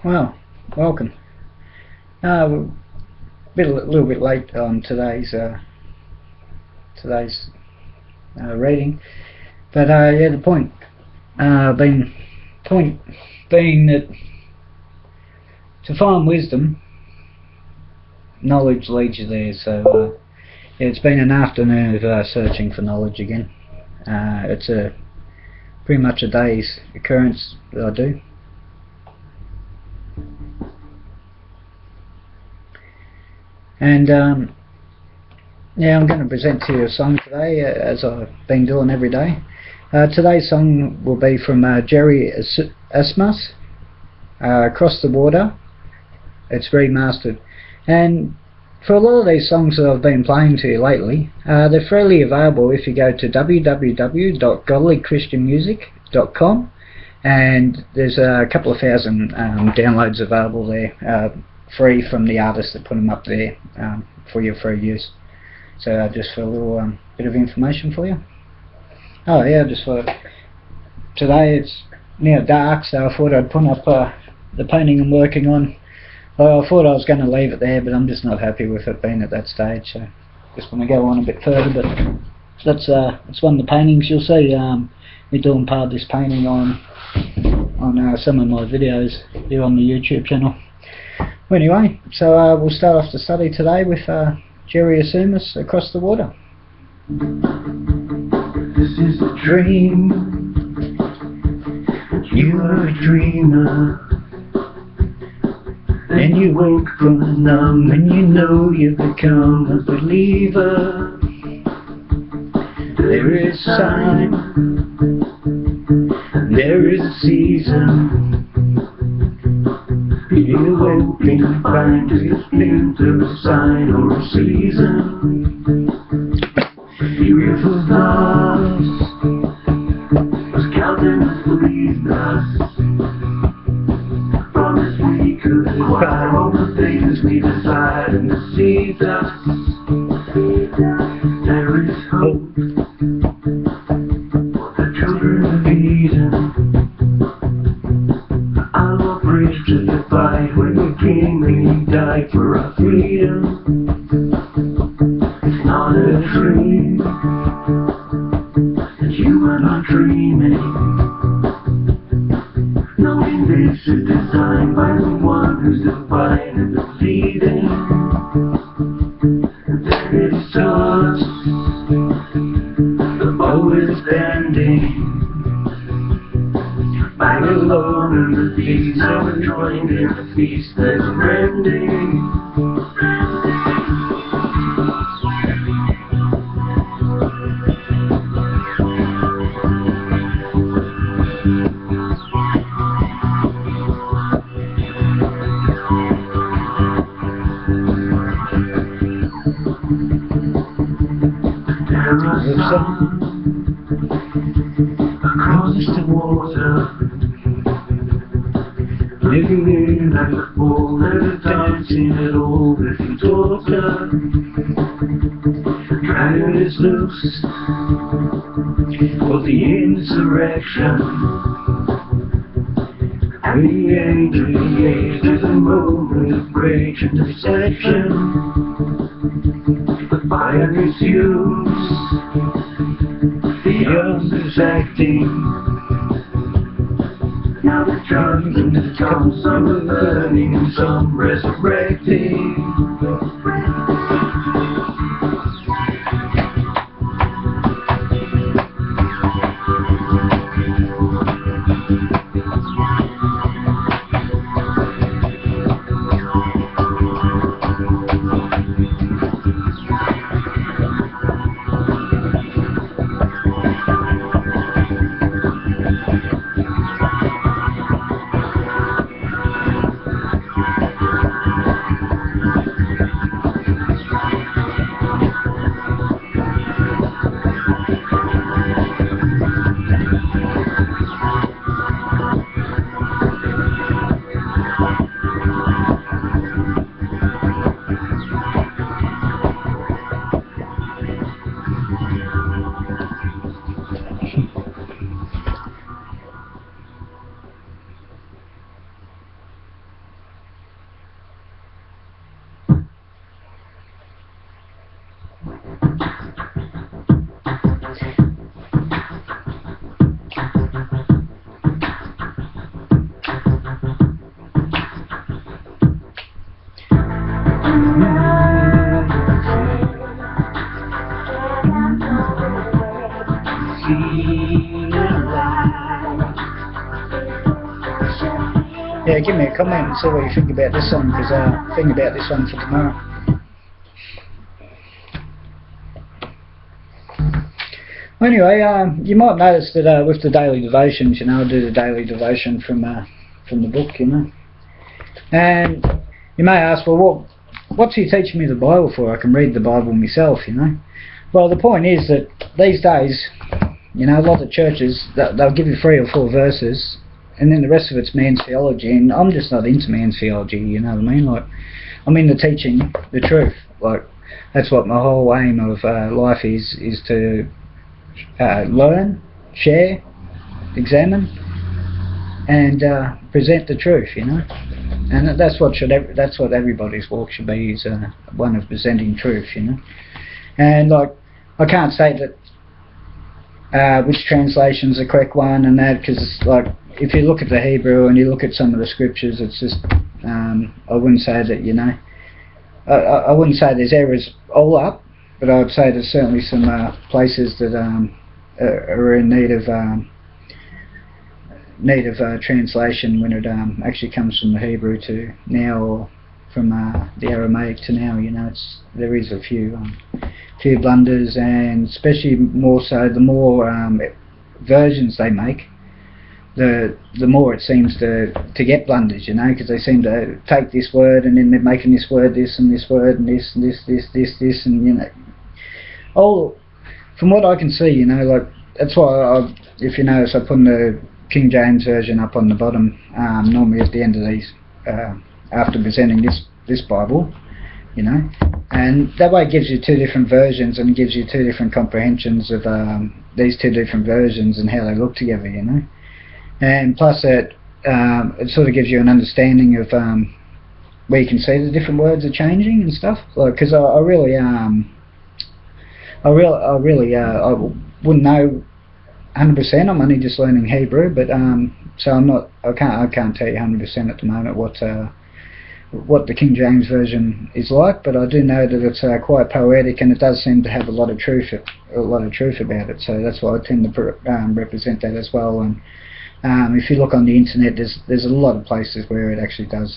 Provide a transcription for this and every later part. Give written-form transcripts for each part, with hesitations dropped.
Well, welcome. We're a little bit late on today's reading, but yeah, the point being that to find wisdom, knowledge leads you there. So yeah, it's been an afternoon of searching for knowledge again. It's pretty much a day's occurrence that I do. And yeah, I'm going to present to you a song today, as I've been doing every day. Today's song will be from Jerry Asmus, Across the Water. It's remastered, and for a lot of these songs that I've been playing to you lately, they're freely available if you go to www.godlychristianmusic.com, and there's a couple of thousand downloads available there, free from the artists that put them up there for your free use. So just for a little bit of information for you. Oh yeah, just for today, it's now dark, so I thought I'd put up the painting I'm working on. Well, I thought I was going to leave it there, but I'm just not happy with it being at that stage, so just want to go on a bit further. But that's one of the paintings. You'll see me doing part of this painting on some of my videos here on the YouTube channel. Well, anyway, so we'll start off the study today with Jerry Asmus, Across the Water. This is a dream. You are a dreamer. Then you woke from the numb, and you know you've become a believer. There is time, and there is a season. You hoping to find it's been through a sign or a season. Beautiful thoughts was counting the fleas dust. Promise we could acquire all the things we desire and deceive us. There is hope for the children of Eden. I'm a bridge to the fight when the King and he died for our freedom. It's not a dream that you are not dreaming. Knowing this is designed by the one who's divine and believing. And then it starts, the bow is bending. Back alone in the peace, now we're joined in the feast that's ending. There are some across the water, living in like a fool, never dancing at all with your daughter. Dragon is loose for the insurrection. And the angry age, there's a moment of rage and deception. The fire is used, the young is acting. Now the judgment comes, some are burning and some resurrecting. Yeah, give me a comment and see what you think about this song, because think about this one for tomorrow. Anyway, you might notice that with the daily devotions, you know, I do the daily devotion from the book, you know. And you may ask, well, what's he teaching me the Bible for? I can read the Bible myself, you know. Well, the point is that these days, you know, a lot of churches, they'll give you 3 or 4 verses, and then the rest of it's man's theology, and I'm just not into man's theology, you know what I mean? Like, I'm into teaching the truth. Like, that's what my whole aim of life is to learn, share, examine, and present the truth, you know. And that's what everybody's walk should be, is one of presenting truth, you know. And like, I can't say that which translation's the correct one and that, because like, if you look at the Hebrew and you look at some of the scriptures, it's just I wouldn't say that, you know, I wouldn't say there's errors all up, but I would say there's certainly some places that are in need of translation when it actually comes from the Hebrew to now, or from the Aramaic to now. You know, there is a few blunders, and especially more so the more versions they make, the more it seems to get blunders, you know, because they seem to take this word and then they're making this word this and this word and this and this, and you know, all from what I can see, you know, like, that's why if you notice, I put the King James version up on the bottom normally at the end of these after presenting this Bible, you know, and that way it gives you 2 different versions and gives you 2 different comprehensions of these 2 different versions and how they look together, you know. And plus it sort of gives you an understanding of where you can see the different words are changing and stuff. Like, because I wouldn't know 100%. I'm only just learning Hebrew, but so I can't tell you 100% at the moment what the King James version is like, but I do know that it's quite poetic, and it does seem to have a lot of truth about it. So that's why I tend to represent that as well. And if you look on the internet, there's a lot of places where it actually does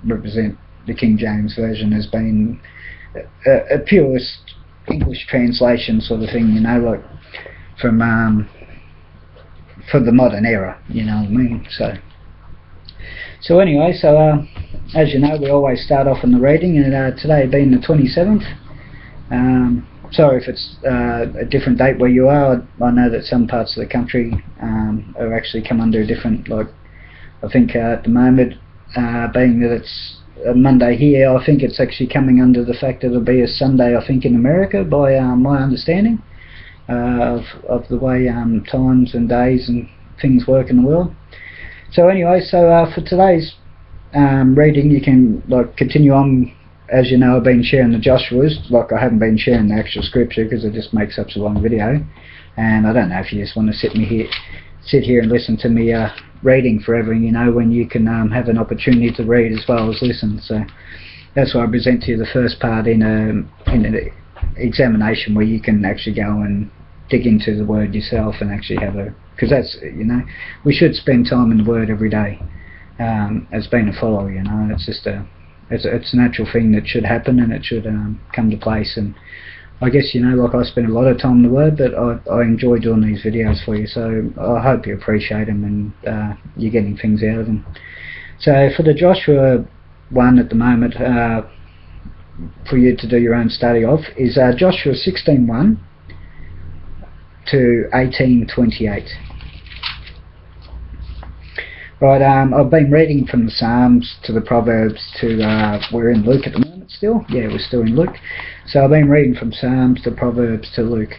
represent the King James version as being a purest English translation sort of thing, you know, like from for the modern era, you know what I mean. So anyway, as you know, we always start off in the reading, and today being the 27th. Sorry if it's a different date where you are. I know that some parts of the country are actually come under a different, like, I think at the moment, being that it's a Monday here, I think it's actually coming under the fact that it'll be a Sunday, I think, in America, by my understanding of the way times and days and things work in the world. So anyway, for today's reading, you can like continue on. As you know, I've been sharing the Joshua's. Like, I haven't been sharing the actual scripture because it just makes up a long video, and I don't know if you just want to sit here and listen to me reading forever, you know, when you can have an opportunity to read as well as listen. So that's why I present to you the first part in an examination where you can actually go and dig into the word yourself and actually have because that's, you know, we should spend time in the word every day as being a follower, you know. It's just it's a natural thing that should happen, and it should come to place. And I guess, you know, like, I spend a lot of time in the word, but I enjoy doing these videos for you, so I hope you appreciate them and you're getting things out of them. So for the Joshua one at the moment, for you to do your own study of, is Joshua 16:1 to 18:28. Right, I've been reading from the Psalms to the Proverbs to, we're in Luke at the moment still. Yeah, we're still in Luke. So I've been reading from Psalms to Proverbs to Luke.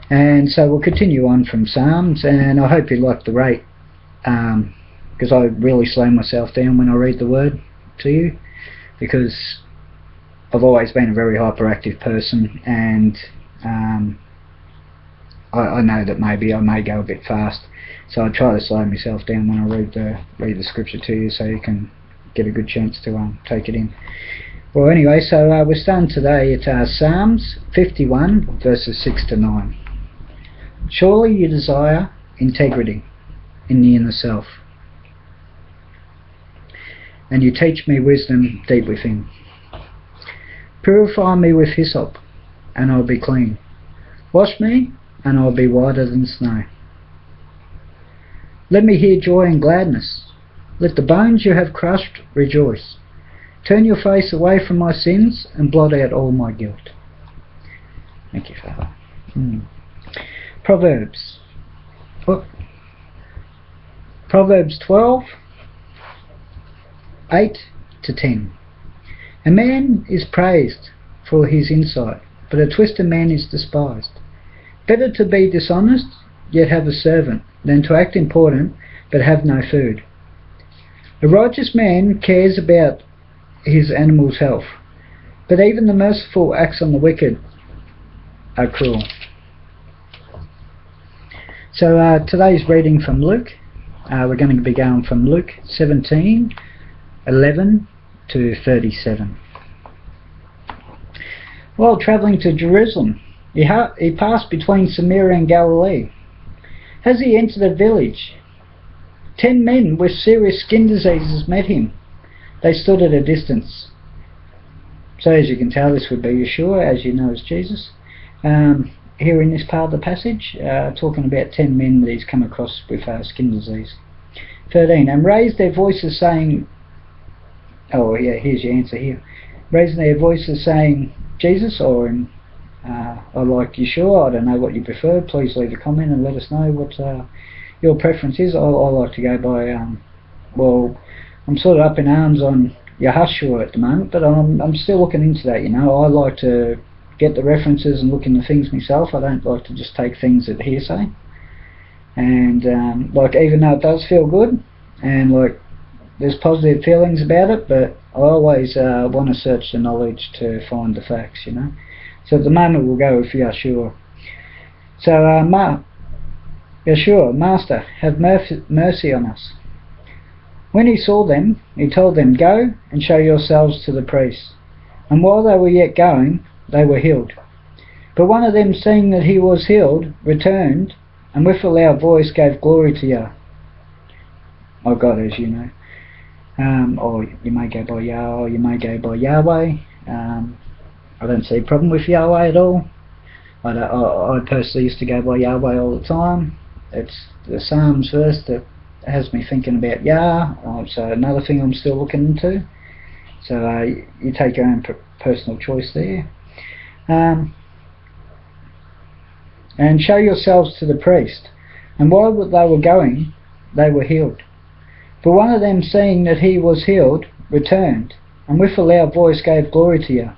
And so we'll continue on from Psalms, and I hope you like the rate, because I really slow myself down when I read the word to you, because I've always been a very hyperactive person, and I know that maybe I may go a bit fast, so I try to slow myself down when I read the scripture to you, so you can get a good chance to take it in. Well, anyway, so we're starting today at Psalms 51 verses 6 to 9. Surely you desire integrity in the inner self, and you teach me wisdom deep within. Purify me with hyssop, and I'll be clean. Wash me, and I'll be whiter than snow. Let me hear joy and gladness. Let the bones you have crushed rejoice. Turn your face away from my sins and blot out all my guilt. Thank you, Father. Proverbs 12, 8 to 10. A man is praised for his insight, but a twisted man is despised. Better to be dishonest, yet have a servant, than to act important, but have no food. A righteous man cares about his animal's health, but even the merciful acts on the wicked are cruel. So today's reading from Luke. We're going to be going from Luke 17, 11 to 37. While travelling to Jerusalem, he passed between Samaria and Galilee. As he entered a village, 10 men with serious skin diseases met him. They stood at a distance. So as you can tell, this would be Yeshua, as you know, as Jesus. Here in this part of the passage, talking about 10 men that he's come across with skin disease. 13, and raised their voices saying, oh yeah, here's your answer here. Raising their voices saying, Jesus, or I like Yeshua, I don't know what you prefer, please leave a comment and let us know what your preference is. I like to go by, well, I'm sort of up in arms on Yahushua at the moment, but I'm still looking into that, you know. I like to get the references and look into things myself. I don't like to just take things at hearsay. And like, even though it does feel good, and like there's positive feelings about it, but I always want to search the knowledge to find the facts, you know. So at the moment we'll go with Yeshua. So Yeshua, Master, have mercy on us. When he saw them, he told them, go and show yourselves to the priests. And while they were yet going, they were healed. But one of them, seeing that he was healed, returned, and with a loud voice gave glory to Yah, or God, as you know. Or you may go by Yah, or you may go by Yahweh. I don't see a problem with Yahweh at all. I personally used to go by Yahweh all the time. It's the Psalms verse that has me thinking about Yah. So another thing I'm still looking into. So you take your own personal choice there. And show yourselves to the priest. And while they were going, they were healed. But one of them, seeing that he was healed, returned, and with a loud voice gave glory to Yah.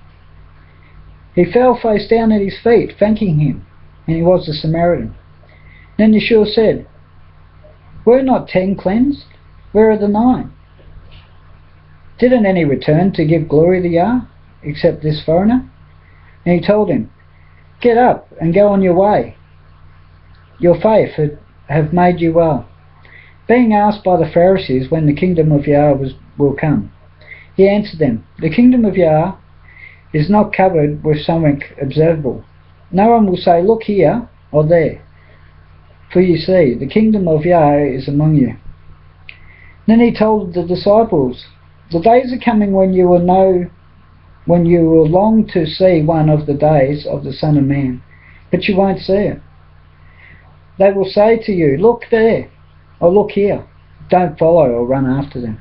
He fell face down at his feet, thanking him, and he was a Samaritan. Then Yeshua said, were not 10 cleansed? Where are the 9? Didn't any return to give glory to Yah, except this foreigner? And he told him, get up and go on your way. Your faith have made you well. Being asked by the Pharisees when the kingdom of Yah will come, he answered them, the kingdom of Yah is not covered with something observable. No one will say, look here or there. For you see, the kingdom of Yah is among you. Then he told the disciples, the days are coming when you will long to see one of the days of the Son of Man, but you won't see it. They will say to you, look there, or look here. Don't follow or run after them.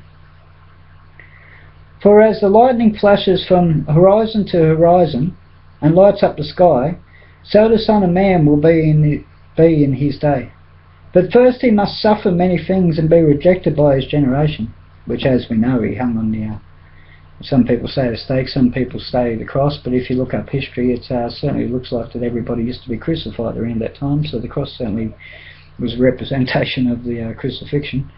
For as the lightning flashes from horizon to horizon and lights up the sky, so the Son of Man will be in his day. But first he must suffer many things and be rejected by his generation, which, as we know, he hung on the some people say the stake, some people say the cross, but if you look up history, it certainly looks like that everybody used to be crucified around that time, so the cross certainly was a representation of the crucifixion.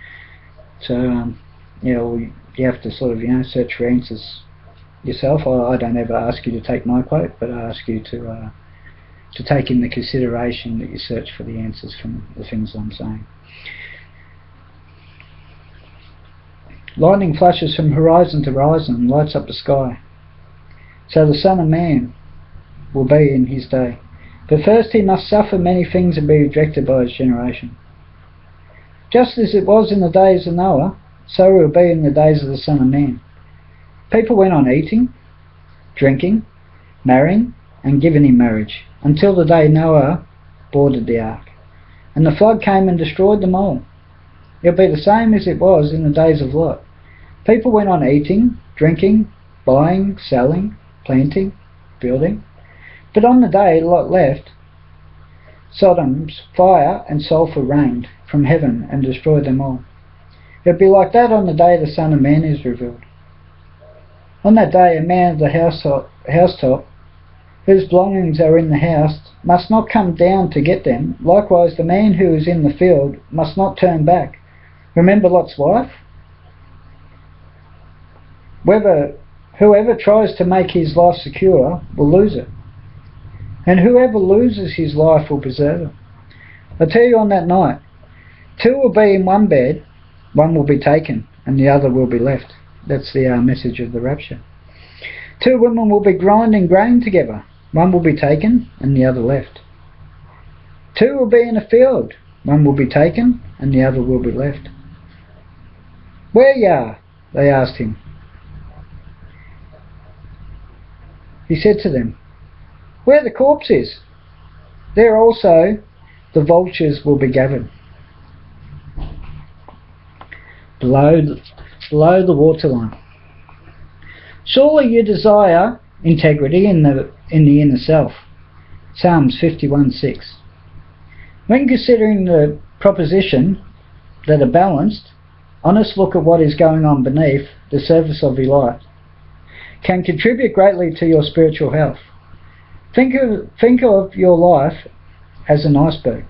So you have to sort of search for answers yourself. I don't ever ask you to take my quote, but I ask you to to take into consideration that you search for the answers from the things I'm saying. Lightning flashes from horizon to horizon and lights up the sky. So the Son of Man will be in his day. But first he must suffer many things and be rejected by his generation. Just as it was in the days of Noah, so it will be in the days of the Son of Man. People went on eating, drinking, marrying, and giving in marriage, until the day Noah boarded the ark, and the flood came and destroyed them all. It will be the same as it was in the days of Lot. People went on eating, drinking, buying, selling, planting, building. But on the day Lot left, Sodom's fire and sulphur rained from heaven and destroyed them all. It will be like that on the day the Son of Man is revealed. On that day a man at the housetop, whose belongings are in the house, must not come down to get them. Likewise the man who is in the field must not turn back. Remember Lot's wife? Whoever tries to make his life secure will lose it, and whoever loses his life will preserve it. I tell you, on that night, two will be in one bed, one will be taken and the other will be left. That's the message of the rapture. Two women will be grinding grain together, one will be taken and the other left. Two will be in a field, one will be taken and the other will be left. Where ye are? They asked him. He said to them, where the corpse is, there also the vultures will be gathered. Below the waterline. Surely you desire integrity in the inner self. Psalms 51:6. When considering the proposition that a balanced, honest look at what is going on beneath the surface of your life can contribute greatly to your spiritual health. Think of your life as an iceberg.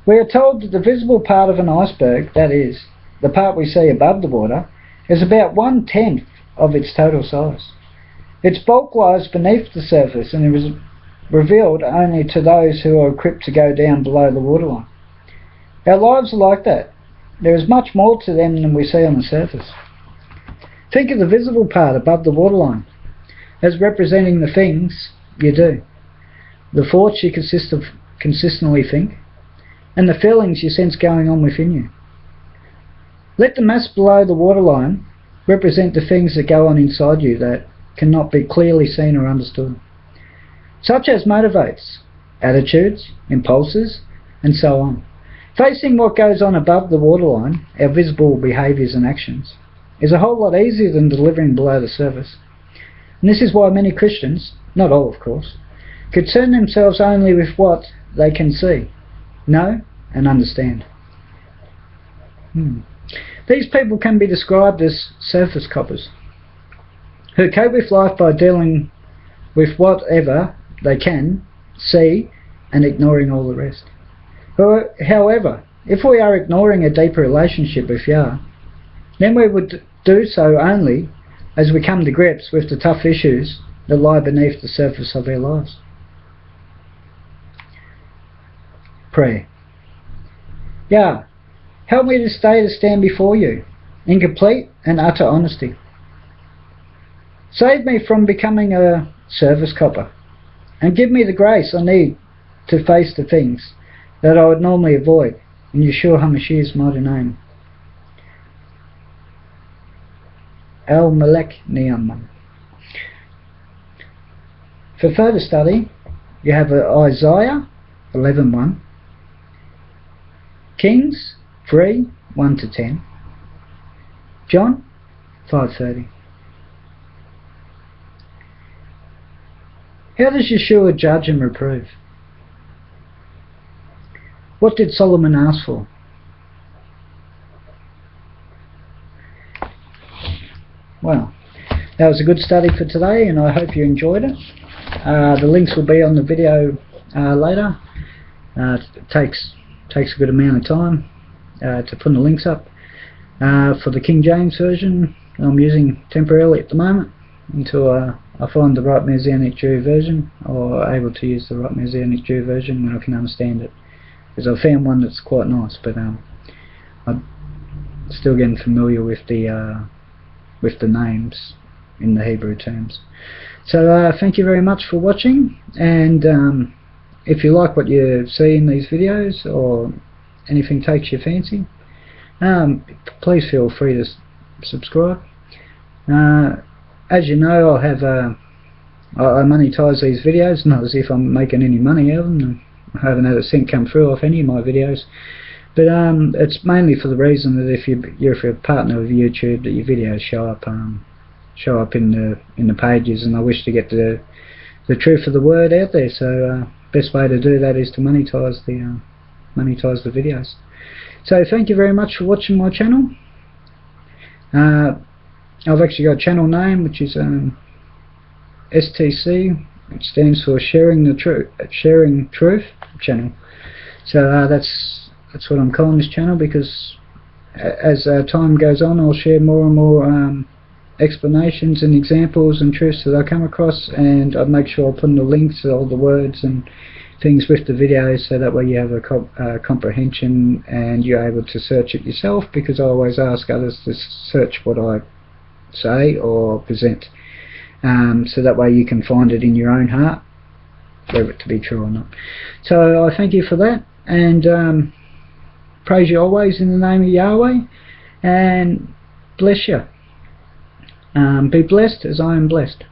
We are told that the visible part of an iceberg, that is, the part we see above the water, is about 1/10 of its total size. Its bulk lies beneath the surface and is revealed only to those who are equipped to go down below the waterline. Our lives are like that. There is much more to them than we see on the surface. Think of the visible part above the waterline as representing the things you do, the thoughts you consistently think, and the feelings you sense going on within you. Let the mass below the waterline represent the things that go on inside you that cannot be clearly seen or understood, such as motivates, attitudes, impulses, and so on. Facing what goes on above the waterline, our visible behaviours and actions, is a whole lot easier than delivering below the surface. And this is why many Christians, not all of course, concern themselves only with what they can see, know and understand. These people can be described as surface coppers, who cope with life by dealing with whatever they can see and ignoring all the rest. However, if we are ignoring a deeper relationship with Yah, then we would do so only as we come to grips with the tough issues that lie beneath the surface of our lives. Prayer. Yah, help me this day to stand before you in complete and utter honesty. Save me from becoming a service copper, and give me the grace I need to face the things that I would normally avoid, in Yeshua HaMashiach's mighty name. El Melech Niaman. For further study, you have Isaiah 11:1, Kings 3:1-10, John 5:30. How does Yeshua judge and reprove? What did Solomon ask for? Well, that was a good study for today, and I hope you enjoyed it. The links will be on the video later. It takes a good amount of time to put the links up. For the King James version, I'm using temporarily at the moment until I I find the right Messianic Jew version, or able to use the right Messianic Jew version when I can understand it. Because I found one that's quite nice, but I'm still getting familiar with the names in the Hebrew terms. So thank you very much for watching, and if you like what you see in these videos, or anything takes your fancy, please feel free to subscribe. As you know, I monetize these videos, not as if I'm making any money out of them. I haven't had a cent come through off any of my videos, but it's mainly for the reason that if you're a partner with YouTube, that your videos show up in the pages, and I wish to get the truth of the word out there. So best way to do that is to monetize the videos. So thank you very much for watching my channel. I've actually got a channel name, which is STC, which stands for Sharing Truth Channel. So that's what I'm calling this channel, because as time goes on, I'll share more and more explanations and examples and truths that I come across, and I'll make sure I put in the links to all the words and things with the videos, so that way you have a comprehension and you're able to search it yourself, because I always ask others to search what I say or present, so that way you can find it in your own heart, whether it to be true or not. So I thank you for that, and praise you always in the name of Yahweh, and bless you. Be blessed as I am blessed.